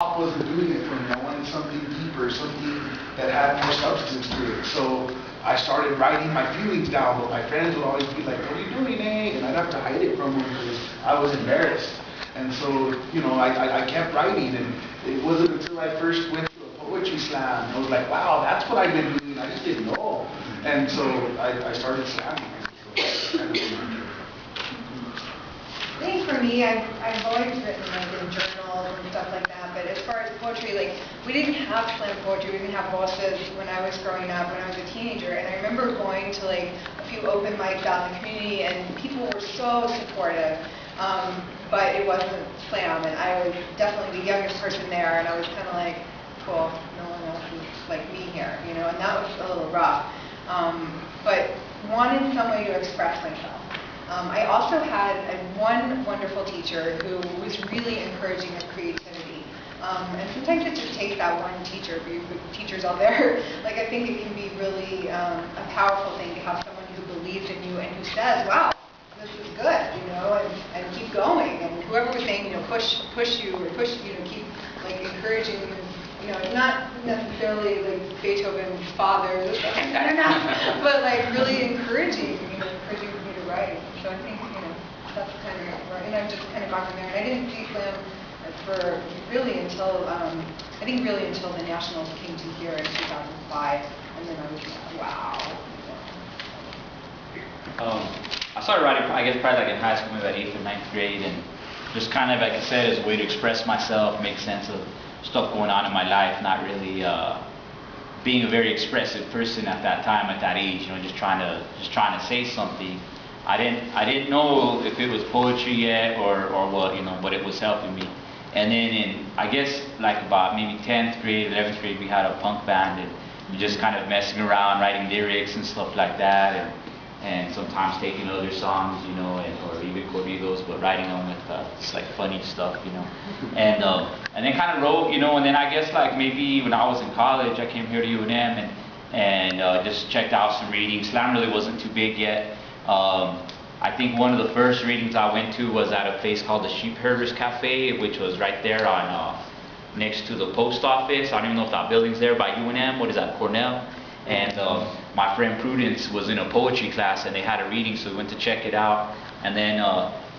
pop wasn't doing it for me. I wanted something deeper, something that had more substance to it. So I started writing my feelings down, but my friends would always be like, "What are you doing, eh?" And I'd have to hide it from them because I was embarrassed. And so, you know, I kept writing, and it wasn't until I first went to a poetry slam, I was like, wow, that's what I've been doing. I just didn't know. And so I started slamming. So I think for me, I've always written like in journals and stuff like that, but as far as poetry, like we didn't have slam poetry, we didn't have Voces when I was growing up, when I was a teenager, and I remember going to like a few open mics out in the community, and people were so supportive, but it wasn't slam, and I was definitely the youngest person there, and I was kind of like, cool, no one else is like me here, you know, and that was a little rough, but wanted some way to express myself. I also had one wonderful teacher who was really encouraging of creativity. And sometimes it just takes that one teacher, for you teachers out there. Like I think it can be really a powerful thing to have someone who believes in you and who says, wow, this is good, you know, and keep going. And whoever was saying, you know, push you, or push, you know, keep like encouraging you. You know, not necessarily like Beethoven's father, I don't know, but like really encouraging, you know, encouraging me to write. So I think, you know, that's kind of right. And I've just kind of gone from there. And I didn't see slam for really until, I think really until the Nationals came to here in 2005. And then I was like, wow. I started writing, I guess, probably like in high school, maybe about 8th or 9th grade. And just kind of, like I said, as a way to express myself, make sense of stuff going on in my life, not really being a very expressive person at that time, at that age, you know, just trying to say something. I didn't know if it was poetry yet or what, you know, but it was helping me. And then in, I guess, like about maybe 10th grade, 11th grade, we had a punk band, and we just kind of messing around, writing lyrics and stuff like that, and sometimes taking other songs, you know, or even corridos, but writing them with just like funny stuff, you know. And then kind of wrote, you know, and then I guess like maybe when I was in college, I came here to UNM and just checked out some readings. Slam really wasn't too big yet. I think one of the first readings I went to was at a place called the Sheep Herders Cafe, which was right there on next to the post office. I don't even know if that building's there by UNM. What is that, Cornell? And my friend Prudence was in a poetry class, and they had a reading, so we went to check it out. And then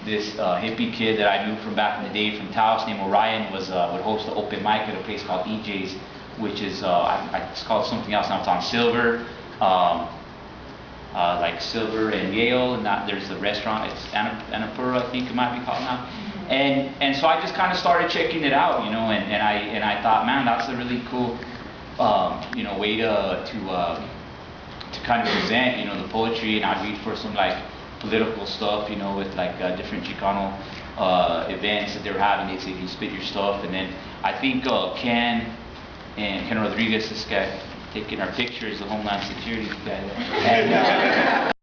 this hippie kid that I knew from back in the day from Taos, named Orion, would host an open mic at a place called EJ's, which is it's called something else now. It's on Silver, like Silver and Yale, and there's the restaurant. It's Annapurna, I think it might be called now. And so I just kind of started checking it out, you know, and I thought, man, that's a really cool, you know, way to kind of present, you know, the poetry. And I'd read for some like political stuff, you know, with like different Chicano events that they were having. They'd say, "You spit your stuff." And then I think Ken Rodriguez, this guy taking our pictures, the Homeland Security guy, and